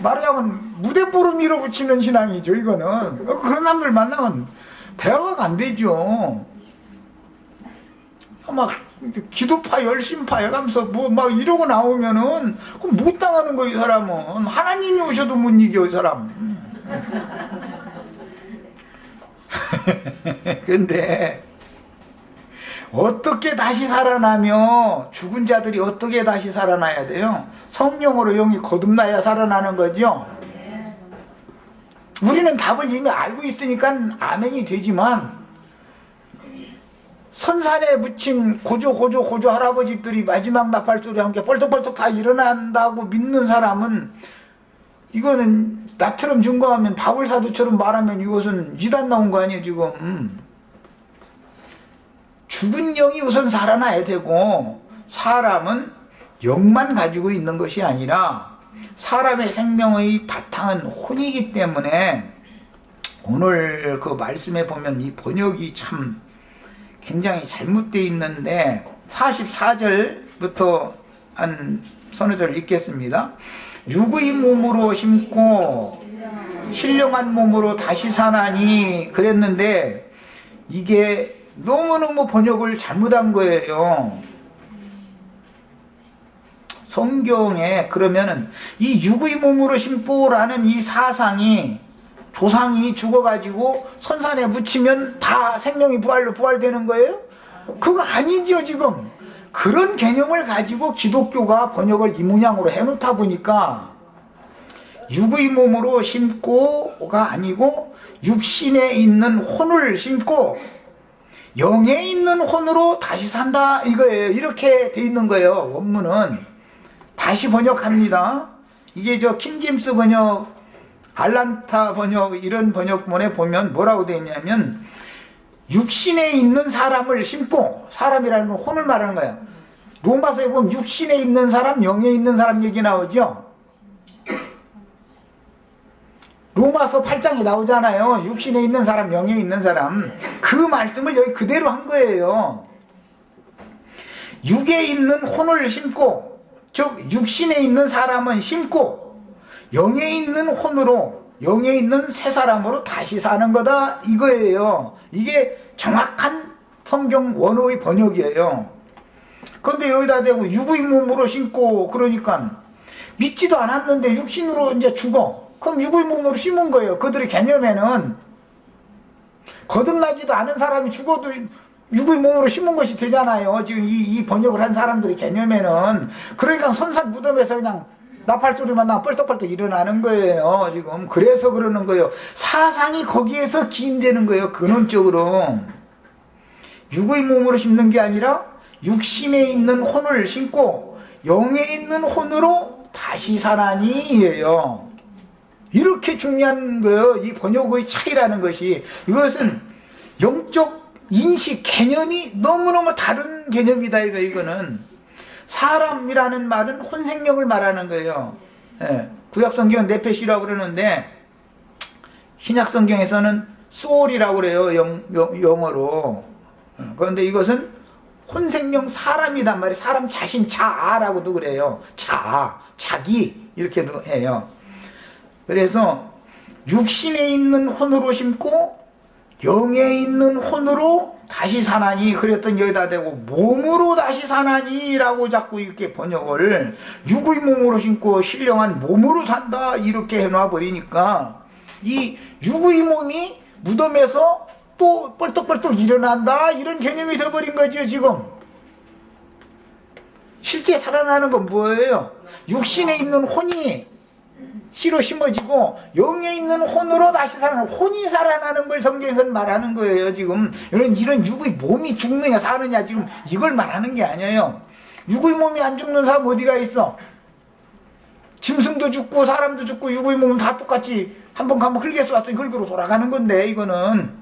말하자면 무대뽀로 밀어붙이는 신앙이죠. 이거는 그런 사람들 만나면 대화가 안 되죠. 막 기도파 열심파 해가면서 뭐 막 이러고 나오면은 그럼 못 당하는 거 이 사람은. 하나님이 오셔도 못 이겨 이 사람. 근데 어떻게 다시 살아나며 죽은 자들이 어떻게 다시 살아나야 돼요? 성령으로 영이 거듭나야 살아나는 거죠. 우리는 답을 이미 알고 있으니까 아멘이 되지만 선산에 묻힌 고조 할아버지들이 마지막 나팔소리와 함께 벌떡벌떡 다 일어난다고 믿는 사람은 이거는 나처럼 증거하면 바울사도처럼 말하면 이것은 이단 나온 거 아니에요 지금. 죽은 영이 우선 살아나야 되고 사람은 영만 가지고 있는 것이 아니라 사람의 생명의 바탕은 혼이기 때문에 오늘 그 말씀에 보면 이 번역이 참 굉장히 잘못되어 있는데 44절부터 한 서너 절 읽겠습니다. 육의 몸으로 심고 신령한 몸으로 다시 사나니 그랬는데 이게 너무너무 번역을 잘못한 거예요. 성경에 그러면은 이 육의 몸으로 심보라는 이 사상이 조상이 죽어가지고 선산에 묻히면 다 생명이 부활되는 거예요? 그거 아니죠 지금. 그런 개념을 가지고 기독교가 번역을 이 모양으로 해놓다 보니까 육의 몸으로 심고가 아니고 육신에 있는 혼을 심고 영에 있는 혼으로 다시 산다 이거예요. 이렇게 돼 있는 거예요. 원문은. 다시 번역합니다. 이게 저 킹제임스 번역, 알란타 번역 이런 번역본에 보면 뭐라고 되어 있냐면 육신에 있는 사람을 심고, 사람이라는 건 혼을 말하는 거예요. 로마서에 보면 육신에 있는 사람, 영에 있는 사람 얘기 나오죠. 로마서 8장에 나오잖아요. 육신에 있는 사람, 영에 있는 사람. 그 말씀을 여기 그대로 한 거예요. 육에 있는 혼을 심고, 즉 육신에 있는 사람은 심고 영에 있는 혼으로, 영에 있는 새 사람으로 다시 사는 거다 이거예요. 이게 정확한 성경 원어의 번역이에요. 그런데 여기다 대고 육의 몸으로 심고 그러니까 믿지도 않았는데 육신으로 이제 죽어. 그럼 육의 몸으로 심은 거예요. 그들의 개념에는 거듭나지도 않은 사람이 죽어도 육의 몸으로 심은 것이 되잖아요. 지금 이 번역을 한 사람들의 개념에는. 그러니까 선산 무덤에서 그냥 나팔 소리만 나면 뻘떡뻘떡 일어나는 거예요. 지금 그래서 그러는 거예요. 사상이 거기에서 기인되는 거예요. 근원적으로. 육의 몸으로 심는 게 아니라 육신에 있는 혼을 심고 영에 있는 혼으로 다시 사나니예요. 이렇게 중요한 거예요. 이 번역의 차이라는 것이. 이것은 영적 인식, 개념이 너무너무 다른 개념이다 이거는. 사람이라는 말은 혼생명을 말하는 거예요. 예, 구약성경은 네페시라고 그러는데 신약성경에서는 soul이라고 그래요. 영어로. 그런데 이것은 혼생명 사람이란 말이에요. 사람 자신, 자아라고도 그래요. 자아, 자기 이렇게도 해요. 그래서 육신에 있는 혼으로 심고 영에 있는 혼으로 다시 사나니 그랬더니 여기다 대고 몸으로 다시 사나니 라고 자꾸 이렇게 번역을, 육의 몸으로 심고 신령한 몸으로 산다 이렇게 해놔 버리니까 이 육의 몸이 무덤에서 또 뻘떡뻘떡 일어난다 이런 개념이 되어버린 거죠 지금. 실제 살아나는 건 뭐예요? 육신에 있는 혼이 씨로 심어지고 영에 있는 혼으로 다시 살아나는, 혼이 살아나는 걸 성경에서는 말하는 거예요 지금. 이런 육의 몸이 죽느냐 사느냐 지금 이걸 말하는 게 아니에요. 육의 몸이 안 죽는 사람 어디가 있어? 짐승도 죽고 사람도 죽고 육의 몸은 다 똑같이 한번 가면 흙에서 왔으니 흙으로 돌아가는 건데, 이거는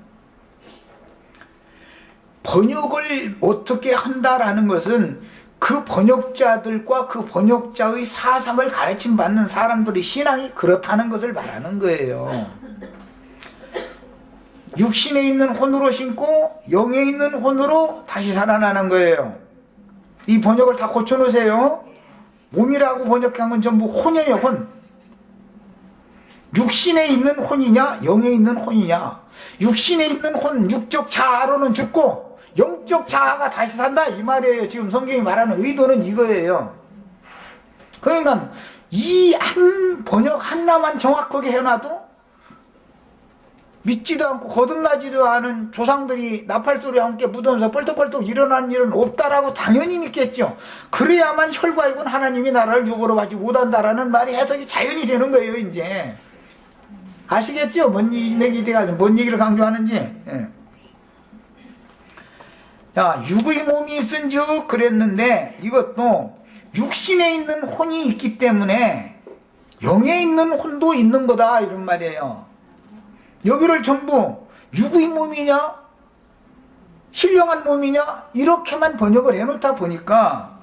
번역을 어떻게 한다라는 것은 그 번역자들과 그 번역자의 사상을 가르침 받는 사람들의 신앙이 그렇다는 것을 말하는 거예요. 육신에 있는 혼으로 심고 영에 있는 혼으로 다시 살아나는 거예요. 이 번역을 다 고쳐놓으세요. 몸이라고 번역한 건 전부 혼이에요. 혼. 육신에 있는 혼이냐 영에 있는 혼이냐. 육신에 있는 혼, 육적 자아로는 죽고 영적 자아가 다시 산다 이 말이에요. 지금 성경이 말하는 의도는 이거예요. 그러니까 이 한 번역 하나만 정확하게 해놔도 믿지도 않고 거듭나지도 않은 조상들이 나팔소리와 함께 무덤에서 뻘떡뻘떡 일어난 일은 없다라고 당연히 믿겠죠. 그래야만 혈과이군 하나님이 나라를 유보로 받지 못한다라는 말이 해석이 자연히 되는 거예요. 이제 아시겠죠? 뭔 얘기를 강조하는지. 예. 자, 육의 몸이 있은즉 그랬는데 이것도 육신에 있는 혼이 있기 때문에 영에 있는 혼도 있는 거다 이런 말이에요. 여기를 전부 육의 몸이냐 신령한 몸이냐 이렇게만 번역을 해놓다 보니까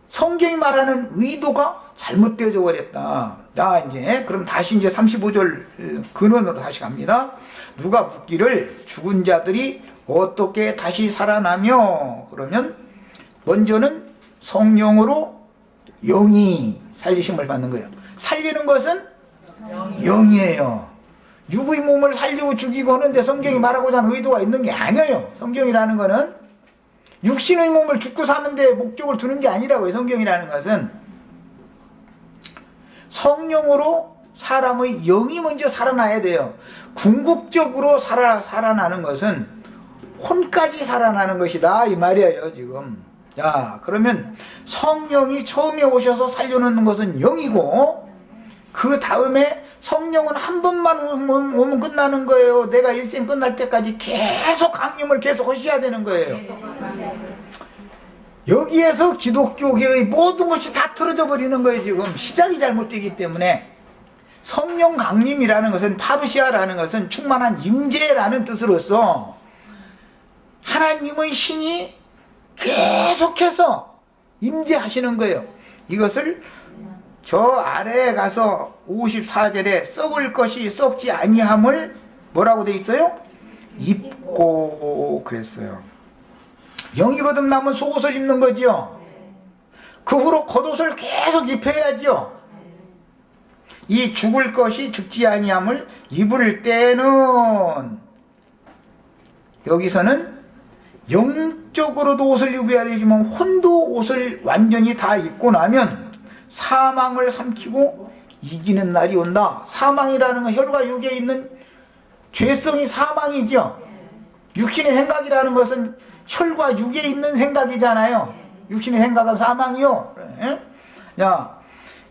성경이 말하는 의도가 잘못되어져 버렸다. 자, 이제 그럼 다시 이제 35절 근원으로 다시 갑니다. 누가 묻기를 죽은 자들이 어떻게 다시 살아나며, 그러면 먼저는 성령으로 영이 살리심을 받는 거예요. 살리는 것은 영이에요. 육의 몸을 살리고 죽이고 하는데 성경이 말하고자 하는 의도가 있는 게 아니에요. 성경이라는 거는 육신의 몸을 죽고 사는데 목적을 두는 게 아니라고요. 성경이라는 것은 성령으로 사람의 영이 먼저 살아나야 돼요. 궁극적으로 살아나는 것은 혼까지 살아나는 것이다 이 말이에요 지금. 자, 그러면 성령이 처음에 오셔서 살려놓는 것은 영이고, 그 다음에 성령은 한 번만 오면 끝나는 거예요. 내가 일생 끝날 때까지 계속 강림을 계속 하셔야 되는 거예요. 여기에서 기독교계의 모든 것이 다 틀어져 버리는 거예요 지금. 시작이 잘못되기 때문에. 성령 강림이라는 것은, 파르시아라는 것은 충만한 임재라는 뜻으로서 하나님의 신이 계속해서 임재하시는 거예요. 이것을 저 아래에 가서 54절에 썩을 것이 썩지 아니함을 뭐라고 돼 있어요? 입고 그랬어요. 영이 거듭나면 속옷을 입는 거지요. 그 후로 겉옷을 계속 입혀야지요. 이 죽을 것이 죽지 아니함을 입을 때는, 여기서는 영적으로도 옷을 입어야 되지만 혼도 옷을 완전히 다 입고 나면 사망을 삼키고 이기는 날이 온다. 사망이라는 건 혈과 육에 있는 죄성이 사망이죠. 육신의 생각이라는 것은 혈과 육에 있는 생각이잖아요. 육신의 생각은 사망이요. 그래? 야,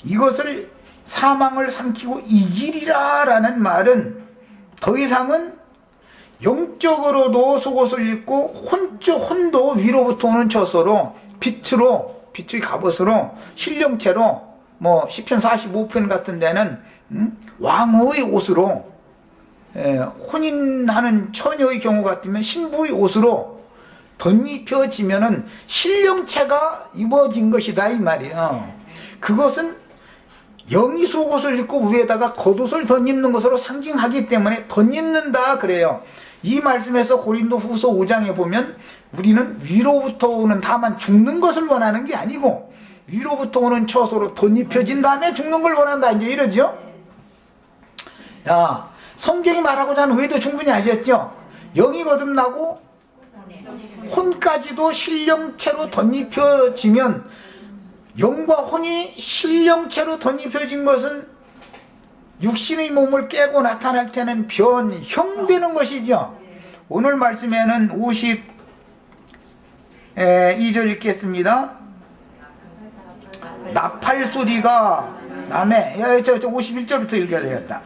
이것을 사망을 삼키고 이기리라 라는 말은 더 이상은 영적으로도 속옷을 입고 혼도 위로부터 오는 처소로 빛의 갑옷으로 신령체로, 뭐 시편 45편 같은 데는 왕의 옷으로, 혼인하는 처녀의 경우 같으면 신부의 옷으로 덧입혀지면은 신령체가 입어진 것이다 이 말이에요. 그것은 영이 속옷을 입고 위에다가 겉옷을 덧입는 것으로 상징하기 때문에 덧입는다 그래요. 이 말씀에서 고린도 후서 5장에 보면 우리는 위로부터 오는, 다만 죽는 것을 원하는 게 아니고 위로부터 오는 처소로 덧입혀진 다음에 죽는 걸 원한다 이제 이러죠. 야, 성경이 말하고자 하는 의도 충분히 아셨죠? 영이 거듭나고 혼까지도 신령체로 덧입혀지면, 영과 혼이 신령체로 덧입혀진 것은 육신의 몸을 깨고 나타날 때는 변형되는 것이죠. 오늘 말씀에는 52절 읽겠습니다. 나팔 소리가 남에, 51절부터 읽어야 되겠다.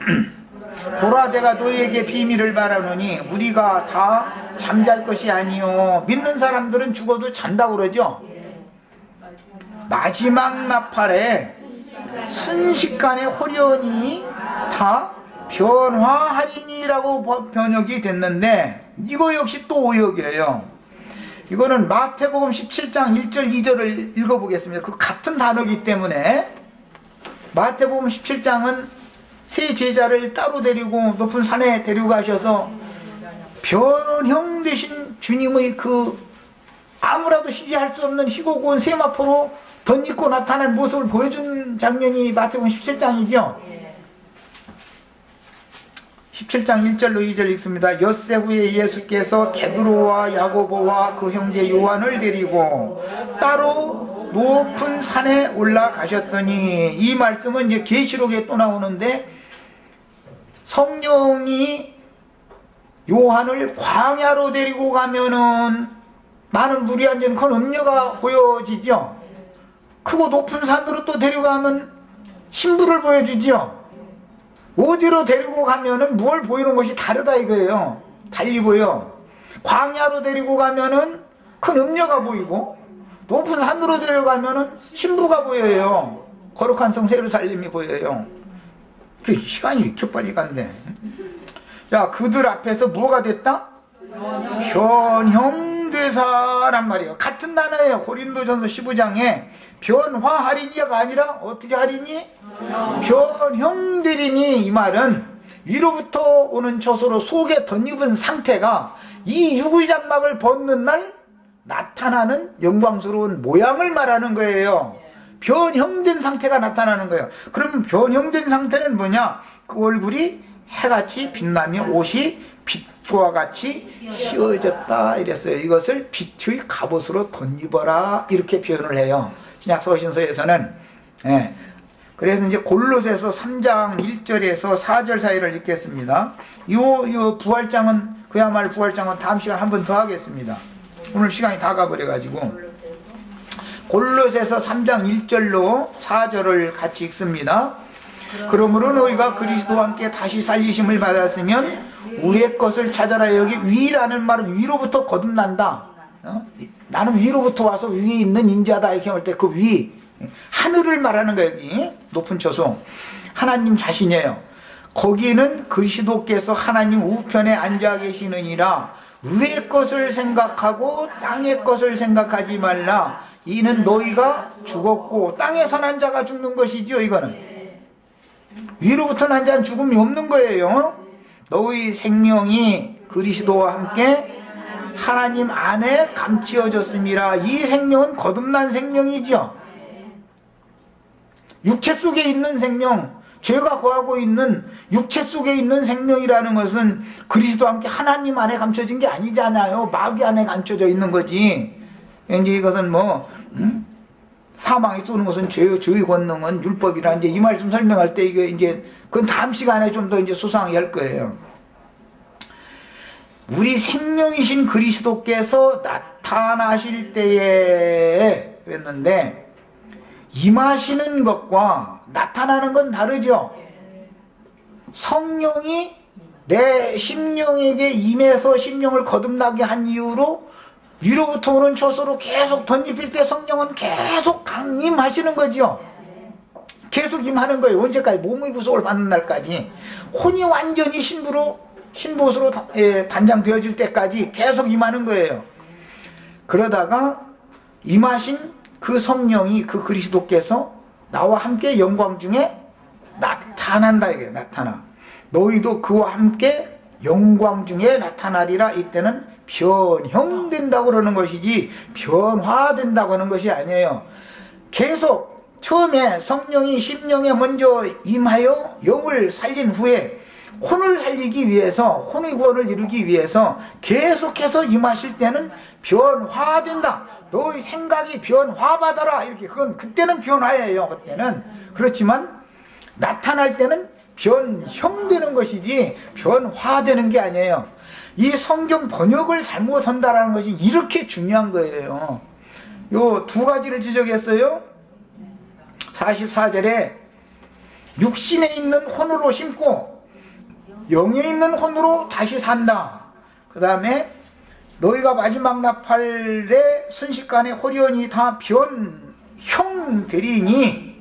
보라, 내가 너희에게 비밀을 말하노니 우리가 다 잠잘 것이 아니요. 믿는 사람들은 죽어도 잔다고 그러죠. 마지막 나팔에 순식간에 호련히 다 변화하리니라고 번역이 됐는데, 이거 역시 또 오역이에요. 이거는 마태복음 17장 1절 2절을 읽어보겠습니다. 그 같은 단어이기 때문에. 마태복음 17장은 세 제자를 따로 데리고 높은 산에 데리고 가셔서 변형되신 주님의 그 아무라도 시기할 수 없는 희고 고운 세마포로 덧입고 나타난 모습을 보여준 장면이 마태복음 17장이죠. 17장 1절로 2절 읽습니다. 엿새 후에 예수께서 베드로와 야고보와 그 형제 요한을 데리고 따로 높은 산에 올라가셨더니, 이 말씀은 이제 계시록에 또 나오는데, 성령이 요한을 광야로 데리고 가면은 많은 물이 앉은 큰 음녀가 보여지죠. 크고 높은 산으로 또 데려가면 신부를 보여주죠. 어디로 데리고 가면은 무엇을 보이는 것이 다르다 이거예요. 달리 보여. 광야로 데리고 가면은 큰 음녀가 보이고, 높은 산으로 데려가면은 신부가 보여요. 거룩한 성 예루살렘이 보여요. 그 시간이 이렇게 빨리 간대. 야, 그들 앞에서 뭐가 됐다? 변형되사란 말이에요. 같은 단어예요. 고린도전서 15장에 변화하리니가 아니라 어떻게 하리니? 변형되리니. 이 말은 위로부터 오는 처소로 속에 덧입은 상태가 이 육의 장막을 벗는 날 나타나는 영광스러운 모양을 말하는 거예요. 변형된 상태가 나타나는 거예요. 그러면 변형된 상태는 뭐냐? 그 얼굴이 해같이 빛나며 옷이 빛과 같이 휘어졌다 이랬어요. 이것을 빛의 갑옷으로 덧입어라 이렇게 표현을 해요. 신약서신서에서는. 예. 그래서 이제 골로새서 3장 1절에서 4절 사이를 읽겠습니다. 요 부활장은 그야말로 부활장은 다음 시간 한 번 더 하겠습니다. 오늘 시간이 다 가버려가지고 골로새서 3장 1절로 4절을 같이 읽습니다. 그러므로 너희가 그리스도와 함께 다시 살리심을 받았으면 위의 것을 찾아라. 여기 위라는 말은 위로부터 거듭난다. 나는 위로부터 와서 위에 있는 인자다 이렇게 할 때 그 위, 하늘을 말하는 거예요. 여기 높은 처소 하나님 자신이에요. 거기는 그리스도께서 하나님 우편에 앉아 계시느니라. 위의 것을 생각하고 땅의 것을 생각하지 말라. 이는 너희가 죽었고 땅에서 난 자가 죽는 것이지요. 이거는 위로부터 난 자는 죽음이 없는 거예요. 너희 생명이 그리스도와 함께 하나님 안에 감추어졌음이라. 이 생명은 거듭난 생명이죠. 육체 속에 있는 생명, 죄가 거하고 있는 육체 속에 있는 생명이라는 것은 그리스도와 함께 하나님 안에 감춰진 게 아니잖아요. 마귀 안에 감춰져 있는 거지. 이제 이것은 사망이 쏘는 것은 죄의 권능은 율법이라. 이제 이 말씀 설명할 때 이게 이제 그건 다음 시간에 좀 더 이제 수상하게 할 거예요. 우리 생명이신 그리스도께서 나타나실 때에 그랬는데 임하시는 것과 나타나는 건 다르죠. 성령이 내 심령에게 임해서 심령을 거듭나게 한 이유로 위로부터 오는 초소로 계속 덧입힐 때 성령은 계속 강림하시는 거죠. 계속 임하는 거예요. 언제까지? 몸의 구속을 받는 날까지. 혼이 완전히 신부옷으로 단장되어질 때까지 계속 임하는 거예요. 그러다가 임하신 그 성령이 그 그리스도께서 나와 함께 영광 중에 나타난다. 이게 나타나. 너희도 그와 함께 영광 중에 나타나리라. 이때는 변형된다고 그러는 것이지 변화된다고 하는 것이 아니에요. 계속 처음에 성령이 심령에 먼저 임하여 영을 살린 후에 혼을 살리기 위해서, 혼의 구원을 이루기 위해서 계속해서 임하실 때는 변화된다. 너의 생각이 변화받아라. 이렇게. 그건 그때는 변화예요. 그때는. 그렇지만 나타날 때는 변형되는 것이지 변화되는 게 아니에요. 이 성경 번역을 잘못한다라는 것이 이렇게 중요한 거예요. 요 두 가지를 지적했어요. 44절에 육신에 있는 혼으로 심고 영에 있는 혼으로 다시 산다. 그 다음에 너희가 마지막 나팔에 순식간에 호련히 다 변형되리니.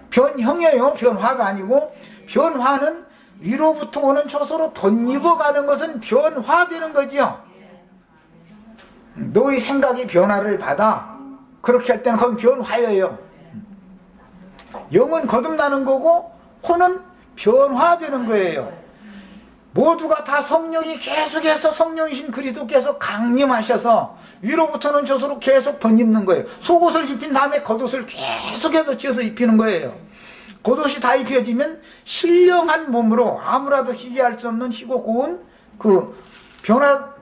변형이에요. 변화가 아니고. 변화는 위로부터 오는 초소로 덧입어가는 것은 변화되는 거지요. 너희 생각이 변화를 받아. 그렇게 할 때는 그건 변화예요. 영은 거듭나는 거고 혼은 변화되는 거예요. 모두가 다 성령이 계속해서 성령이신 그리스도께서 강림하셔서 위로부터는 저수로 계속 덧입는 거예요. 속옷을 입힌 다음에 겉옷을 계속해서 지어서 입히는 거예요. 겉옷이 다 입혀지면 신령한 몸으로 아무라도 희귀할 수 없는 희고 고운 그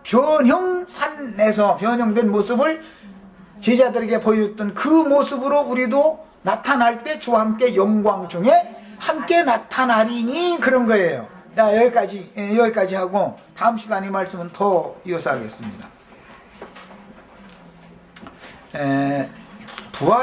변형산에서 변형된 모습을 제자들에게 보여줬던 그 모습으로 우리도 나타날 때 주와 함께 영광 중에 함께 나타나리니. 그런 거예요. 자, 여기까지 하고 다음 시간에 말씀은 더 이어서 하겠습니다. 부활의